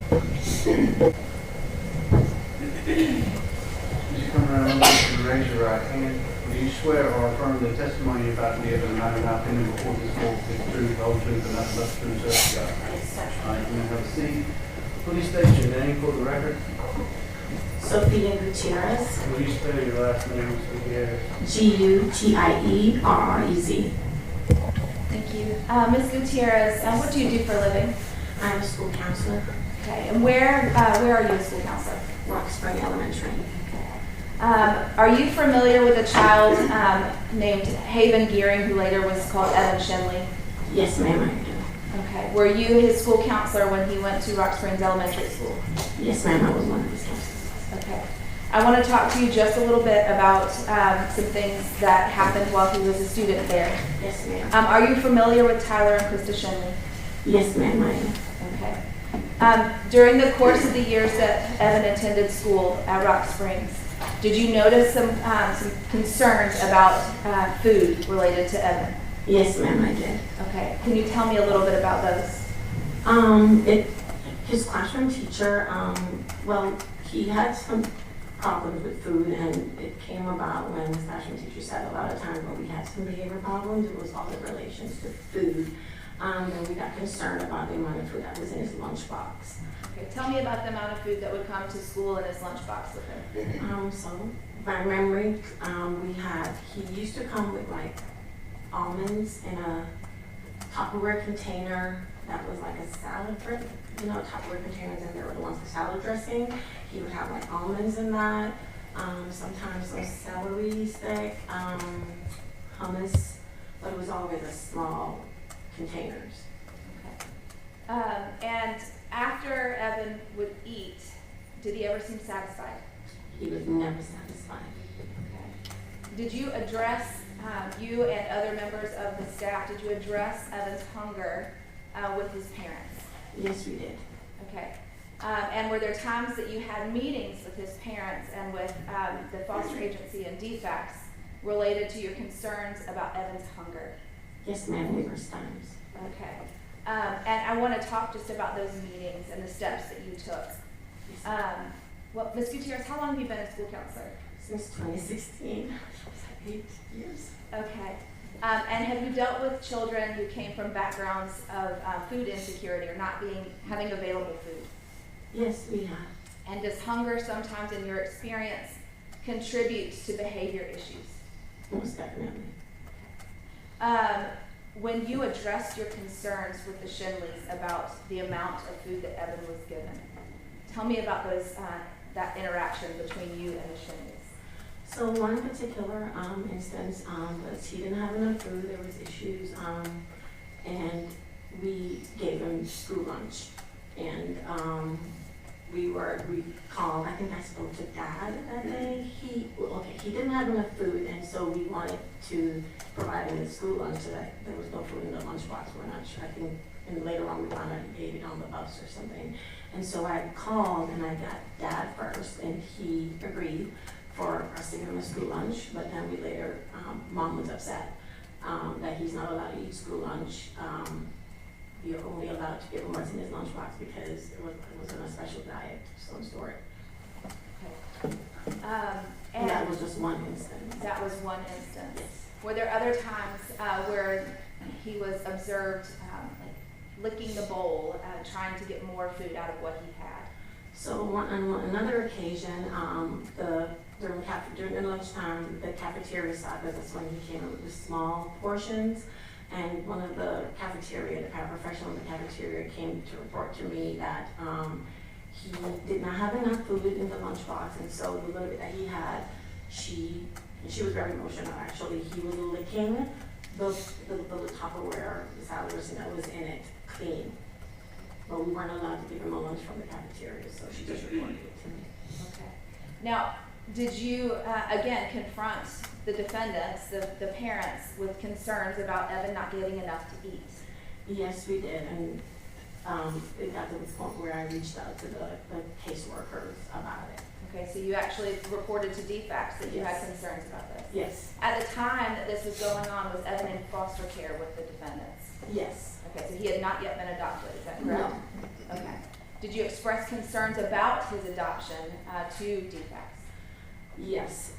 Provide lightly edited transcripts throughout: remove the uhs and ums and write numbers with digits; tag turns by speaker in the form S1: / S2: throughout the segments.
S1: As you come around, raise your right hand. Do you swear or affirm the testimony you're about to give in the matter now pending before this board is the truth, the whole truth, and nothing but the truth, so help you God?
S2: Yes, sir.
S1: All right, you may have a seat. Please state your name for the record.
S2: Sophia Gutierrez.
S1: Will you spell your last name, Ms. Gutierrez?
S2: Gutierrez.
S3: Thank you. Ms. Gutierrez, what do you do for a living?
S2: I'm a school counselor,
S3: Okay, and where are you a school counselor?
S2: Rock Spring Elementary.
S3: Are you familiar with a child named Haven Gearing, who later was called Evan Schindley?
S2: Yes, ma'am, I do.
S3: Okay. Were you his school counselor when he went to Rock Springs Elementary School?
S2: Yes, ma'am, I was one of his counselors.
S3: Okay. I want to talk to you just a little bit about some things that happened while he was a student there.
S2: Yes, ma'am.
S3: Are you familiar with Tyler and Krista Schindley?
S2: Yes, ma'am, I am.
S3: Okay. During the course of the years that Evan attended school at Rock Springs, did you notice some concerns about food related to Evan?
S2: Yes, ma'am, I did.
S3: Okay. Can you tell me a little bit about those?
S2: His classroom teacher, he had some problems with food, and it came about when his classroom teacher said a lot of times when we had some behavior problems, it was all in relations to food. And we got concerned about the amount of food that was in his lunchbox.
S3: Okay. Tell me about the amount of food that would come to school in his lunchbox with him.
S2: So, by memory, he used to come with like almonds in a Tupperware container that was like a salad dressing. You know, Tupperware containers, and they were the ones for salad dressing. He would have like almonds in that. Sometimes some celery stick, hummus, but it was always a small containers.
S3: Okay. And after Evan would eat, did he ever seem satisfied?
S2: He was never satisfied.
S3: Okay. Did you address, you and other members of the staff, did you address Evan's hunger with his parents?
S2: Yes, we did.
S3: Okay. And were there times that you had meetings with his parents and with the foster agency and DFACS related to your concerns about Evan's hunger?
S2: Yes, ma'am, numerous times.
S3: Okay. And I want to talk just about those meetings and the steps that you took.
S2: Yes,
S3: Well, Ms. Gutierrez, how long have you been a school counselor?
S2: since 2016, 8 years.
S3: Okay. And have you dealt with children who came from backgrounds of food insecurity or not having available food?
S2: Yes, we have.
S3: And does hunger sometimes, in your experience, contribute to behavior issues?
S2: Most definitely.
S3: When you addressed your concerns with the Schindleys about the amount of food that Evan was given, tell me about that interaction between you and the Schindleys.
S2: So one particular instance was he didn't have enough food. There was issues, and we gave him school lunch. And we called. I think I spoke to Dad that day. He didn't have enough food, and so we wanted to provide him with school lunch so that there was no food in the lunchbox. We're not sure. I think, and later on we found out he ate it on the bus or something. And so I called and I got Dad first, and he agreed for us to give him a school lunch. But then we later, Mom was upset that he's not allowed to eat school lunch. You're only allowed to give him what's in his lunchbox because it was on a special diet of some sort.
S3: Okay.
S2: And that was just one instance.
S3: That was one instance.
S2: Yes.
S3: Were there other times where he was observed licking the bowl, trying to get more food out of what he had?
S2: So on another occasion, during the lunchtime, the cafeteria side, that's when he came in with the small portions. And one of the paraprofessional in the cafeteria came to report to me that he did not have enough food in the lunchbox, and so the little bit that he had, she was very emotional actually. He was licking the Tupperware, the salad dressing that was in it, clean. But we weren't allowed to give him a lunch from the cafeteria, so she just reported it to me.
S3: Okay. Now, did you, again, confront the defendants, the parents, with concerns about Evan not getting enough to eat?
S2: Yes, we did, and it got to the point where I reached out to the caseworkers about it.
S3: Okay, so you actually reported to DFACS that you
S2: Yes.
S3: had concerns about this?
S2: Yes.
S3: At the time that this was going on, was Evan in foster care with the defendants?
S2: Yes.
S3: Okay, so he had not yet been adopted, is that correct?
S2: No.
S3: Okay. Did you express concerns about his adoption to defects?
S2: Yes,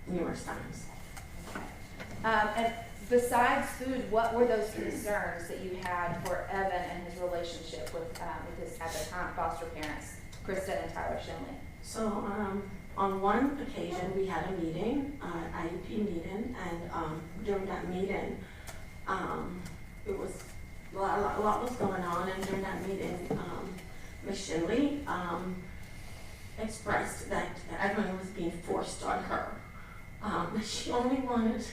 S2: numerous times.
S3: And besides food, what were those concerns that you had for Evan and his relationship with his, at the time, foster parents, Krista and Tyler Schindley?
S2: So, on one occasion, we had a meeting, IEP meeting, and during that meeting, it was a lot was going on, and during that meeting, Ms. Schindley expressed that Evan was being forced on her. She only wanted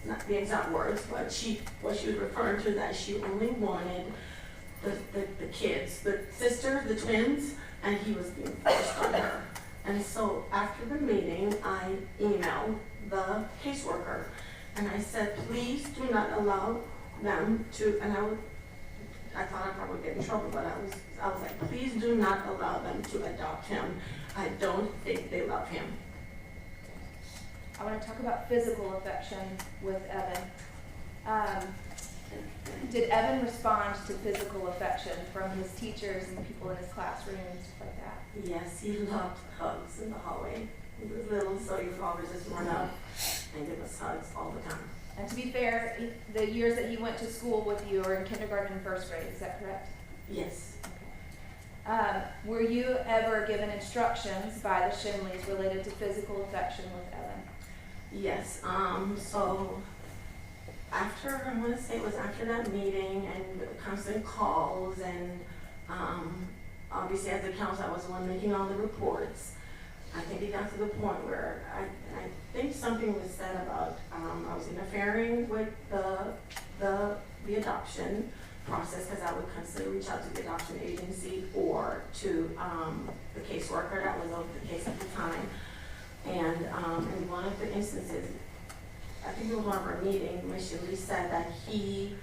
S2: not the exact words, but what she was referring to, that she only wanted the kids, the sisters, the twins, and he was being forced on her. And so after the meeting, I emailed the caseworker, and I said, please do not allow them to, and I thought I'd probably get in trouble, but I was like, please do not allow them to adopt him. I don't think they love him.
S3: I want to talk about physical affection with Evan. Did Evan respond to physical affection from his teachers and people in his classroom and stuff like that?
S2: Yes, he loved hugs in the hallway. He was little, so he would always just run up and give us hugs all the time.
S3: And to be fair, the years that he went to school with you were in kindergarten and first grade, is that correct?
S2: Yes.
S3: Okay. Were you ever given instructions by the Schindleys related to physical affection with Evan?
S2: Yes, so after, I want to say it was after that meeting and the constant calls and obviously as a counselor I was the one making all the reports. I think it got to the point where I think something was said about I was interfering with the adoption process, because I would constantly reach out to the adoption agency or to the caseworker that was over the case at the time. And in one of the instances, I think it was one of our meetings, Ms. Schindley said that we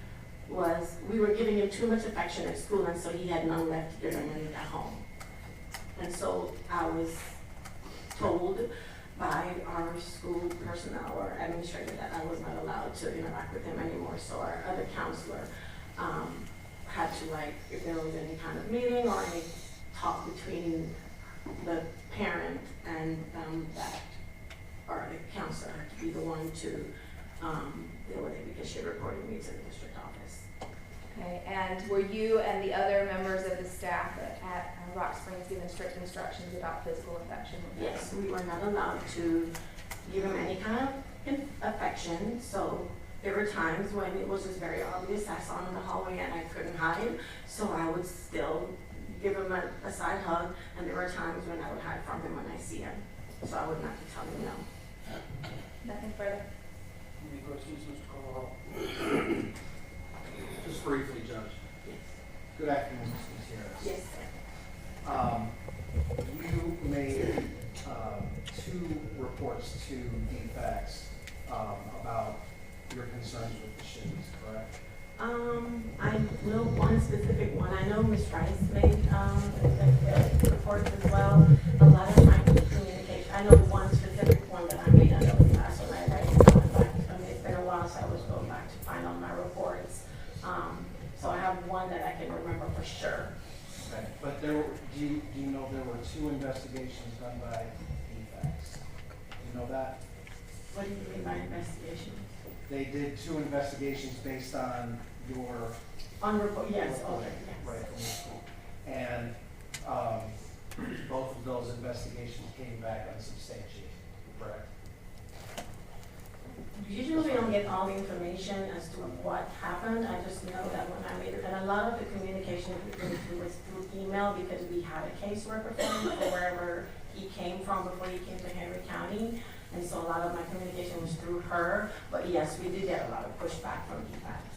S2: were giving him too much affection at school, and so he had none left to give him when he got home. And so I was told by our school personnel or administrator that I was not allowed to interact with him anymore. So our other counselor had to, like, if there was any kind of meeting or any talk between the parent and that, or the counselor had to be the one to deal with it, because she reported me to the district office.
S3: Okay, and were you and the other members of the staff at Rock Springs given strict instructions about physical affection?
S2: Yes, we were not allowed to give him any kind of affection, so there were times when it was just very obvious. I saw him in the hallway and I couldn't hide, so I would still give him a side hug, and there were times when I would hide from him when I see him, so I would not tell him no.
S3: Nothing further.
S4: Any questions, Mr. Carvajal? Just briefly, Judge.
S2: Yes.
S4: Good afternoon, Ms. Gutierrez.
S2: Yes, sir.
S4: You made 2 reports to DFACS about your concerns with the Schindleys, correct?
S2: I know one specific one. I know Ms. Rice made reports as well. A lot of times the communication. I know one specific one that I made. I know the last one I read. It's been a while, so I was going back to find all my reports. So I have one that I can remember for sure.
S4: Okay. But do you know there were 2 investigations done by DFACS? Do you know that?
S2: What do you mean by investigations?
S4: They did 2 investigations based on your
S2: On report, yes,
S4: report,
S2: okay, yes.
S4: right, from your school. And both of those investigations came back unsubstantiated, correct?
S2: Usually we don't get all the information as to what happened. I just know that when I made it, and a lot of the communication was through email, because we had a caseworker for him for wherever he came from before he came to Henry County. And so a lot of my communication was through her. But yes, we did get a lot of pushback from DFACS.